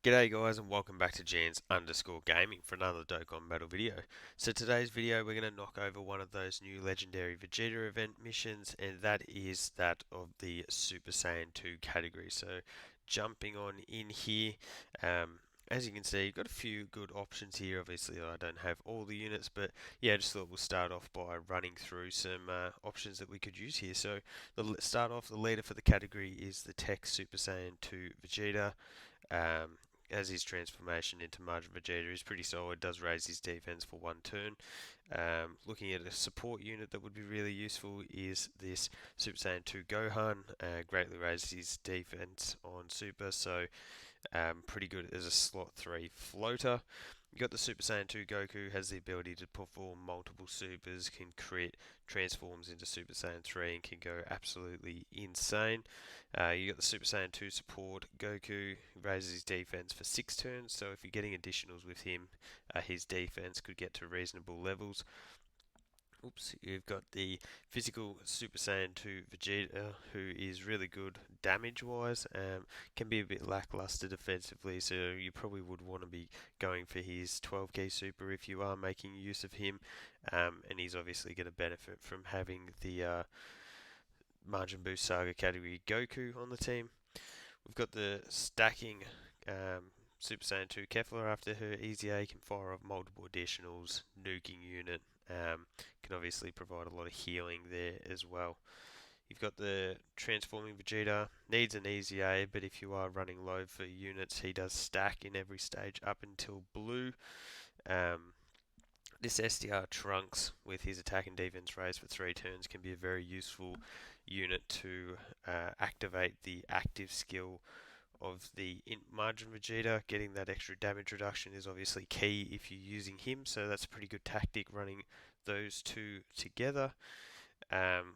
G'day guys and welcome back to Jans_Gaming for another Dokkan Battle video. So today's video we're going to knock over one of those new legendary Vegeta event missions, and that is that of the Super Saiyan 2 category. So jumping on in here, as you can see you've got a few good options here. Obviously I don't have all the units, but yeah, just thought we'll start off by running through some options that we could use here. So the leader for the category is the Tech Super Saiyan 2 Vegeta. Um, as his transformation into Majin Vegeta is pretty solid, does raise his defense for one turn. Looking at a support unit that would be really useful is this Super Saiyan 2 Gohan. Greatly raises his defense on Super, so pretty good as a slot 3 floater. You got the Super Saiyan 2 Goku, has the ability to perform multiple supers, can crit, transforms into Super Saiyan 3, and can go absolutely insane. You got the Super Saiyan 2 support Goku, raises his defense for 6 turns, so if you're getting additionals with him, his defense could get to reasonable levels. Oops, you've got the physical Super Saiyan 2 Vegeta, who is really good damage wise, can be a bit lackluster defensively, so you probably would want to be going for his 12k super if you are making use of him, and he's obviously going to benefit from having the Majin Buu Saga category Goku on the team. We've got the stacking Super Saiyan 2 Kefla after her Easy A, can fire off multiple additionals, nuking unit, can obviously provide a lot of healing there as well. You've got the Transforming Vegeta, needs an Easy A, but if you are running low for units, he does stack in every stage up until blue. This SDR Trunks, with his attack and defense raised for 3 turns, can be a very useful unit to activate the active skill of the Majin Vegeta. Getting that extra damage reduction is obviously key if you're using him, so that's a pretty good tactic running those two together.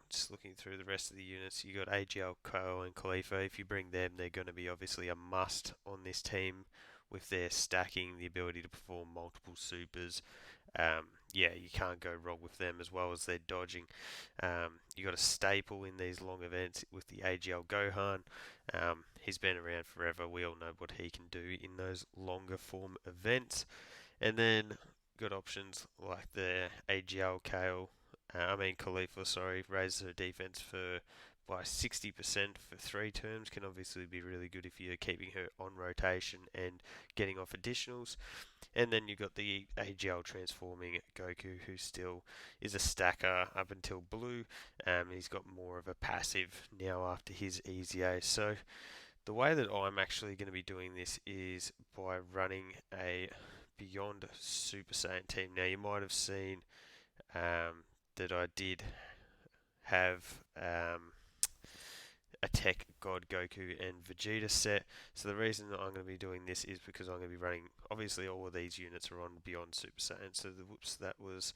Just looking through the rest of the units, you got AGL, Ko, and Khalifa. If you bring them, they're going to be obviously a must on this team with their stacking, the ability to perform multiple supers. Yeah, you can't go wrong with them, as well as their dodging. You got a staple in these long events with the AGL Gohan. He's been around forever. We all know what he can do in those longer form events. And then got options like the AGL Kale. Khalifa, sorry, raises her defense by 60% for 3 turns. Can obviously be really good if you're keeping her on rotation and getting off additionals. And then you've got the AGL transforming Goku, who still is a stacker up until blue. He's got more of a passive now after his Easy A. So the way that I'm actually going to be doing this is by running a Beyond Super Saiyan team. Now you might have seen that I did have a Tech God Goku and Vegeta set. So the reason that I'm going to be doing this is because I'm going to be running, obviously all of these units are on Beyond Super Saiyan, so whoops, that was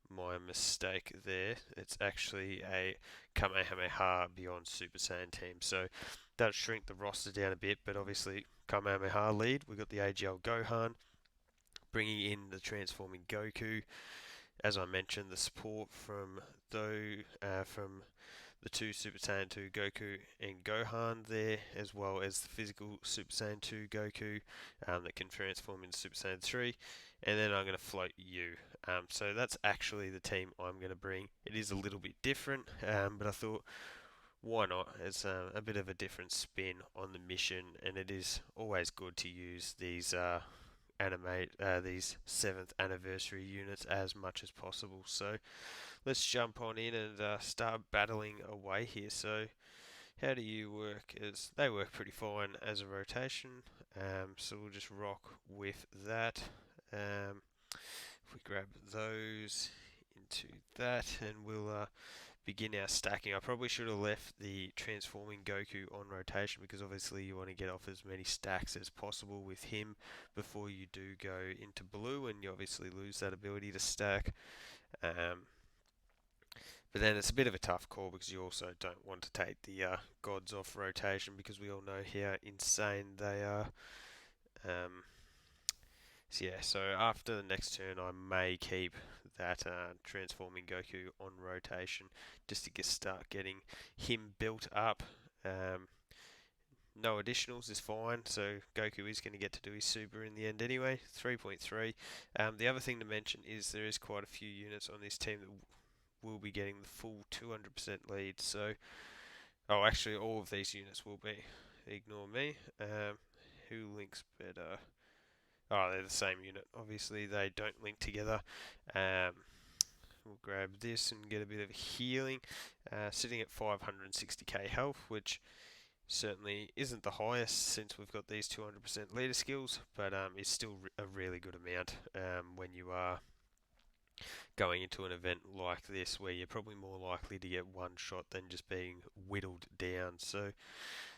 my mistake there. It's actually a Kamehameha Beyond Super Saiyan team, so that'll shrink the roster down a bit, but obviously Kamehameha lead. We've got the AGL Gohan, bringing in the Transforming Goku. As I mentioned, the support from the two Super Saiyan 2 Goku and Gohan there, as well as the physical Super Saiyan 2 Goku that can transform into Super Saiyan 3, and then I'm going to float you. So that's actually the team I'm going to bring. It is a little bit different, but I thought, why not? It's a bit of a different spin on the mission, and it is always good to use these these 7th anniversary units as much as possible. So let's jump on in and start battling away here. So how do you work? As they work pretty fine as a rotation, so we'll just rock with that. If we grab those into that, and we'll begin our stacking. I probably should have left the transforming Goku on rotation, because obviously you want to get off as many stacks as possible with him before you do go into blue, and you obviously lose that ability to stack. But then it's a bit of a tough call, because you also don't want to take the gods off rotation, because we all know how insane they are. So yeah, so after the next turn I may keep that transforming Goku on rotation, just to start getting him built up. No additionals is fine, so Goku is going to get to do his super in the end anyway. 3.3. The other thing to mention is there is quite a few units on this team that will be getting the full 200% lead. So, oh, actually, all of these units will be. Ignore me. Who links better? Oh, they're the same unit. Obviously, they don't link together. Um, we'll grab this and get a bit of healing. Sitting at 560k health, which certainly isn't the highest since we've got these 200% leader skills, but is still a really good amount when you are going into an event like this where you're probably more likely to get one shot than just being whittled down. So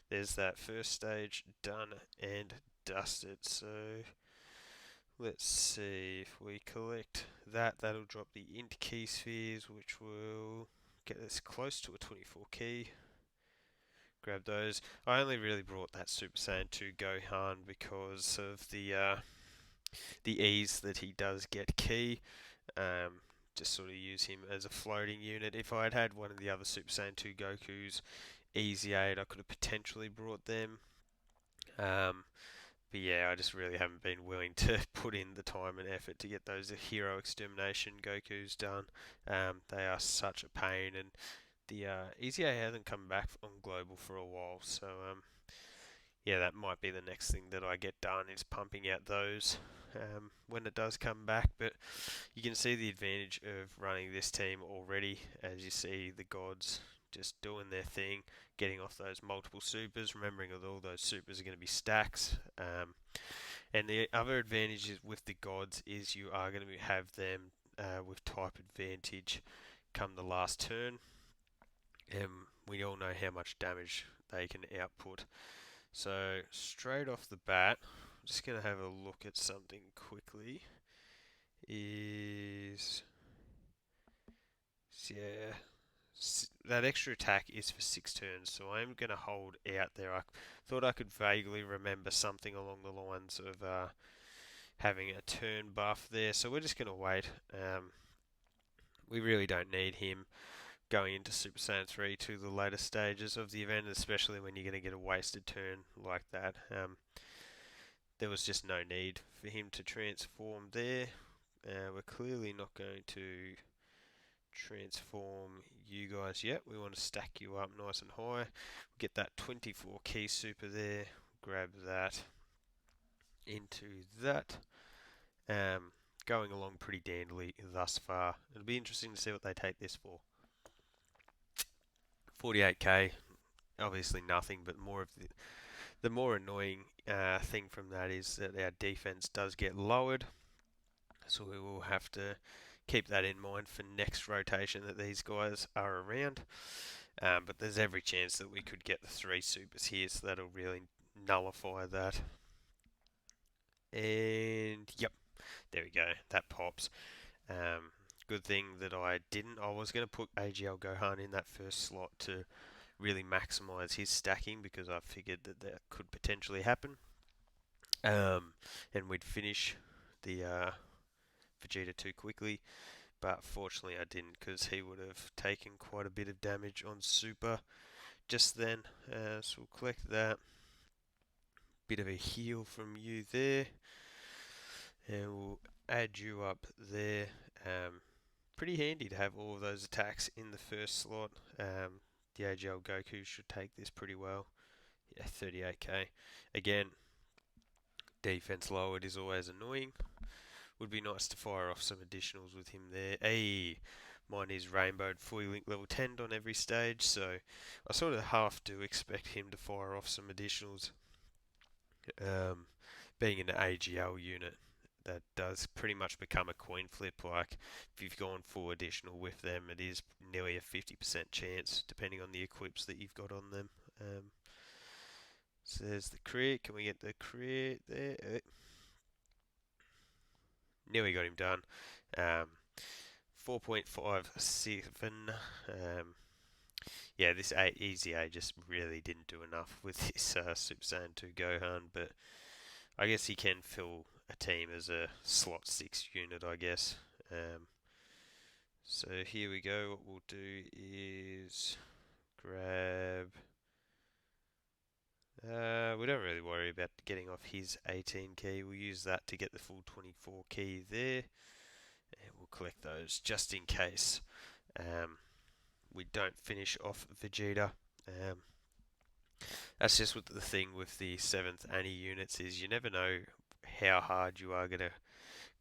there's that first stage done and dusted. So let's see if we collect that. That'll drop the int key spheres, which will get us close to a 24 key. Grab those. I only really brought that Super Saiyan 2 Gohan because of the ease that he does get key. Just sort of use him as a floating unit. If I had had one of the other Super Saiyan 2 Gokus, Easy 8, I could have potentially brought them. But yeah, I just really haven't been willing to put in the time and effort to get those hero extermination Gokus done. They are such a pain, and the Easy 8 hasn't come back on global for a while, so yeah, that might be the next thing that I get done is pumping out those when it does come back. But you can see the advantage of running this team already, as you see the gods just doing their thing, getting off those multiple supers, remembering that all those supers are going to be stacks. And the other advantage with the gods is you are going to have them with type advantage come the last turn. And we all know how much damage they can output. So straight off the bat, I'm just going to have a look at something quickly. Yeah, that extra attack is for 6 turns, so I'm going to hold out there. I thought I could vaguely remember something along the lines of having a turn buff there, so we're just going to wait. We really don't need him going into Super Saiyan 3 to the later stages of the event, especially when you're going to get a wasted turn like that. There was just no need for him to transform there. We're clearly not going to transform you guys yet. We want to stack you up nice and high. Get that 24 key super there. Grab that into that. Going along pretty dandily thus far. It'll be interesting to see what they take this for. 48k, obviously nothing, but more of the more annoying thing from that is that our defense does get lowered, so we will have to keep that in mind for next rotation that these guys are around. But there's every chance that we could get the 3 supers here, so that'll really nullify that. And yep, there we go, that pops. Good thing that I didn't. I was going to put AGL Gohan in that first slot to really maximize his stacking because I figured that could potentially happen. And we'd finish the VEGETA too quickly, but fortunately I didn't because he would have taken quite a bit of damage on super just then. So we'll collect that. Bit of a heal from you there, and we'll add you up there. Pretty handy to have all of those attacks in the first slot. The AGL Goku should take this pretty well. Yeah, 38k. Again, defense lowered is always annoying. Would be nice to fire off some additionals with him there. Hey, mine is rainbowed fully linked level 10 on every stage, so I sort of half do expect him to fire off some additionals. Being an AGL unit, that does pretty much become a coin flip. Like, if you've gone full additional with them, it is nearly a 50% chance, depending on the equips that you've got on them. So there's the crit. Can we get the crit there? Nearly got him done. 4.57. Yeah, this Easy A just really didn't do enough with this Super Saiyan 2 Gohan, but I guess he can fill a team as a slot 6 unit, I guess. So here we go. What we'll do is grab We don't really worry about getting off his 18 key. We'll use that to get the full 24 key there, and we'll collect those just in case we don't finish off Vegeta. That's just what the thing with the 7th Annie units is. You never know how hard you are going to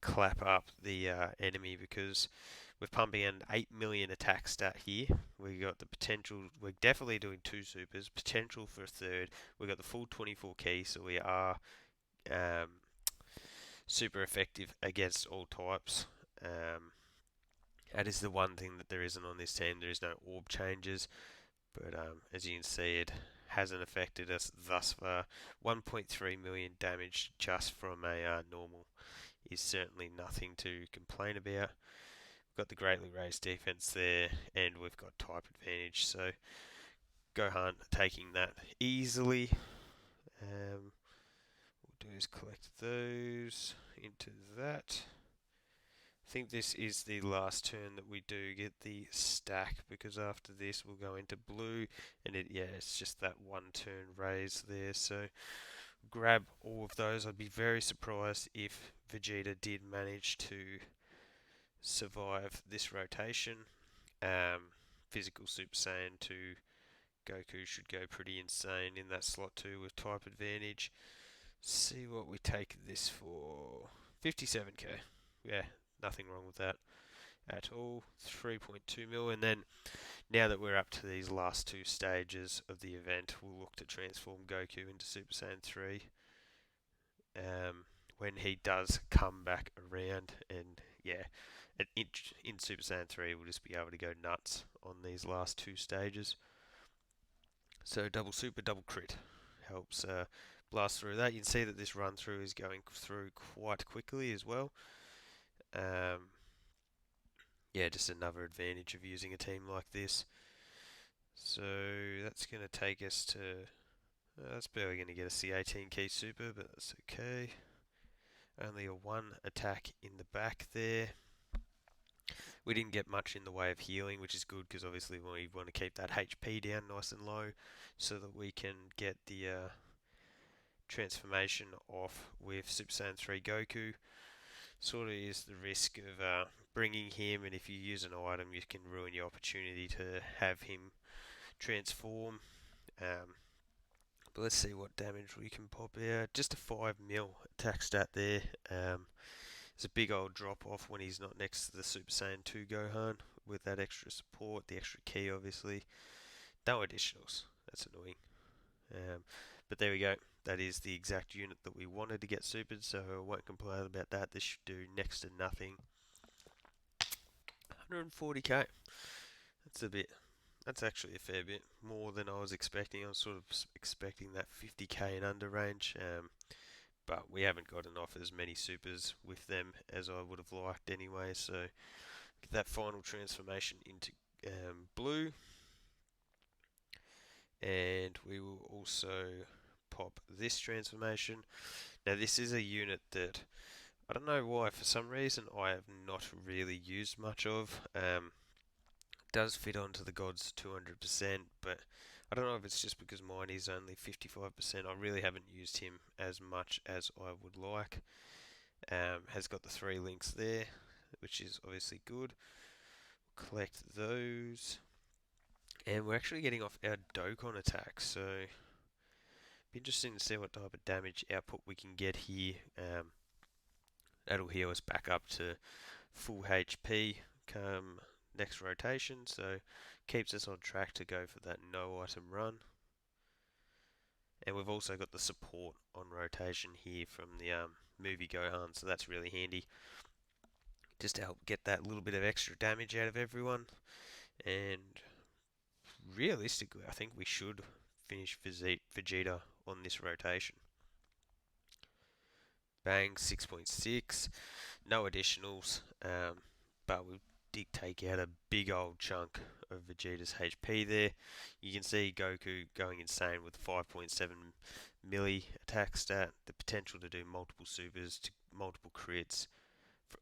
clap up the enemy, because we're pumping an 8 million attack stat here. We got the potential, we're definitely doing 2 supers, potential for a third. We got the full 24 key, so we are super effective against all types. That is the one thing that there isn't on this team. There is no orb changes, but as you can see, it hasn't affected us thus far. 1.3 million damage just from a normal is certainly nothing to complain about. We've got the greatly raised defense there, and we've got type advantage, so Gohan taking that easily. We'll do is collect those into that. I think this is the last turn that we do get the stack, because after this we'll go into blue, and it's just that one turn raise there, so grab all of those. I'd be very surprised if Vegeta did manage to survive this rotation. Physical Super Saiyan 2 Goku should go pretty insane in that slot 2 with type advantage. See what we take this for. 57k. Yeah, nothing wrong with that at all. 3.2 mil, and then now that we're up to these last 2 stages of the event, we'll look to transform Goku into Super Saiyan 3 when he does come back around, and in Super Saiyan 3 we'll just be able to go nuts on these last 2 stages. So double super, double crit helps blast through that. You can see that this run through is going through quite quickly as well. Just another advantage of using a team like this. So that's going to take us to, that's barely going to get us the 18 key super, but that's okay. Only a 1 attack in the back there. We didn't get much in the way of healing, which is good, because obviously we want to keep that HP down nice and low so that we can get the transformation off with Super Saiyan 3 Goku. Sort of is the risk of bringing him, and if you use an item you can ruin your opportunity to have him transform. But let's see what damage we can pop out. Just a 5 mil attack stat there. It's a big old drop off when he's not next to the Super Saiyan 2 Gohan with that extra support, the extra key obviously. No additionals, that's annoying. But there we go, that is the exact unit that we wanted to get supered, so I won't complain about that. This should do next to nothing. 140k, that's actually a fair bit more than I was expecting. I was sort of expecting that 50k and under range. But we haven't gotten off as many supers with them as I would have liked anyway, so get that final transformation into blue, and we will also pop this transformation. Now this is a unit that I don't know why, for some reason I have not really used much of. Does fit onto the gods 200%, but I don't know if it's just because mine is only 55%. I really haven't used him as much as I would like. Has got the 3 links there, which is obviously good. Collect those. And we're actually getting off our Dokkan attack, so be interesting to see what type of damage output we can get here. That'll heal us back up to full HP come next rotation, so keeps us on track to go for that no item run. And we've also got the support on rotation here from the movie Gohan, so that's really handy, just to help get that little bit of extra damage out of everyone. And realistically, I think we should finish Vegeta on this rotation. Bang, 6.6, no additionals, but we did take out a big old chunk of Vegeta's HP there. You can see Goku going insane with 5.7 milli attack stat, the potential to do multiple supers, to multiple crits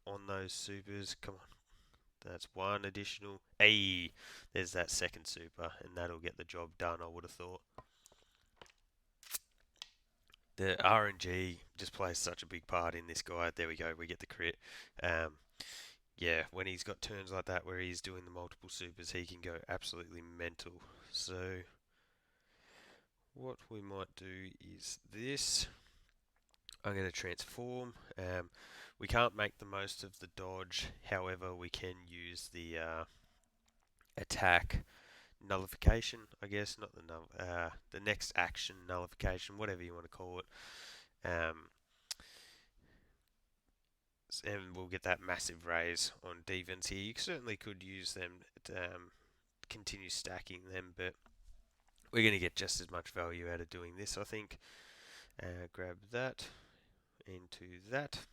on those supers. Come on, that's 1 additional. Hey, there's that second super, and that'll get the job done, I would have thought. The RNG just plays such a big part in this guy. There we go, we get the crit. Um, yeah, when he's got turns like that where he's doing the multiple supers, he can go absolutely mental. So what we might do is this. I'm going to transform. We can't make the most of the dodge, however, we can use the attack nullification, I guess, not the next action nullification, whatever you want to call it. And we'll get that massive raise on defense here. You certainly could use them to continue stacking them, but we're going to get just as much value out of doing this, I think. Grab that into that.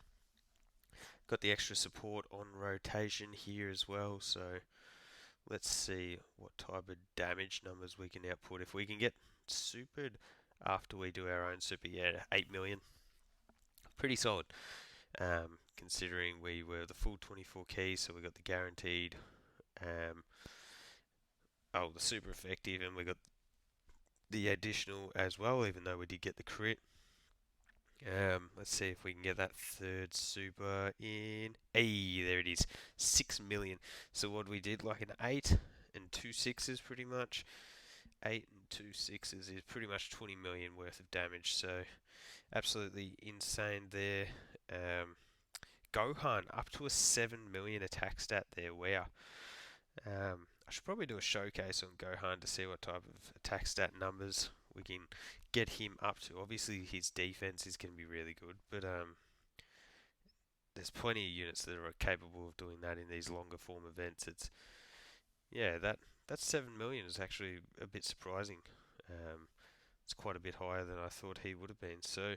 Got the extra support on rotation here as well, so let's see what type of damage numbers we can output. If we can get supered after we do our own super, yeah, 8 million. Pretty solid, considering we were the full 24 keys, so we got the guaranteed, the super effective, and we got the additional as well, even though we did get the crit. Let's see if we can get that third super in. Hey, there it is, 6 million. So what we did, like an 8 and 2 6s pretty much. 8 and 2 6s is pretty much 20 million worth of damage, so absolutely insane there. Gohan up to a 7 million attack stat there, wow. I should probably do a showcase on Gohan to see what type of attack stat numbers we can get him up to. Obviously his defense is going to be really good, but there's plenty of units that are capable of doing that in these longer form events. That 7 million is actually a bit surprising. It's quite a bit higher than I thought he would have been. So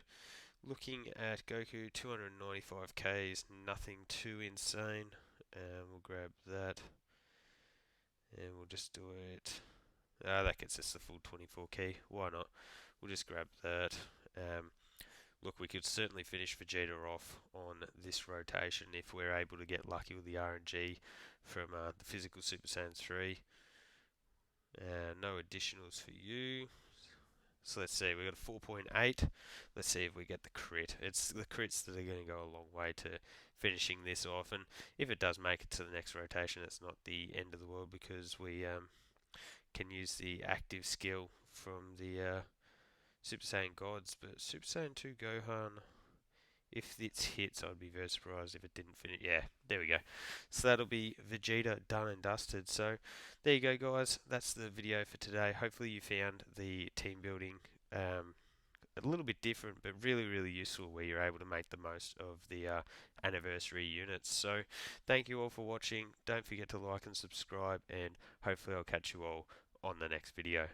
looking at Goku, 295k is nothing too insane. We'll grab that, and we'll just do it. That gets us the full 24 key. Why not? We'll just grab that. Look, we could certainly finish Vegeta off on this rotation if we're able to get lucky with the RNG from the physical Super Saiyan 3. No additionals for you. So let's see, we got a 4.8. Let's see if we get the crit. It's the crits that are going to go a long way to finishing this off. And if it does make it to the next rotation, it's not the end of the world, because we can use the active skill from the Super Saiyan Gods. But Super Saiyan 2 Gohan, if it hits, I'd be very surprised if it didn't finish. Yeah, there we go. So that'll be Vegeta done and dusted. So there you go, guys. That's the video for today. Hopefully you found the team building a little bit different, but really, really useful, where you're able to make the most of the anniversary units. So thank you all for watching. Don't forget to like and subscribe, and hopefully I'll catch you all on the next video.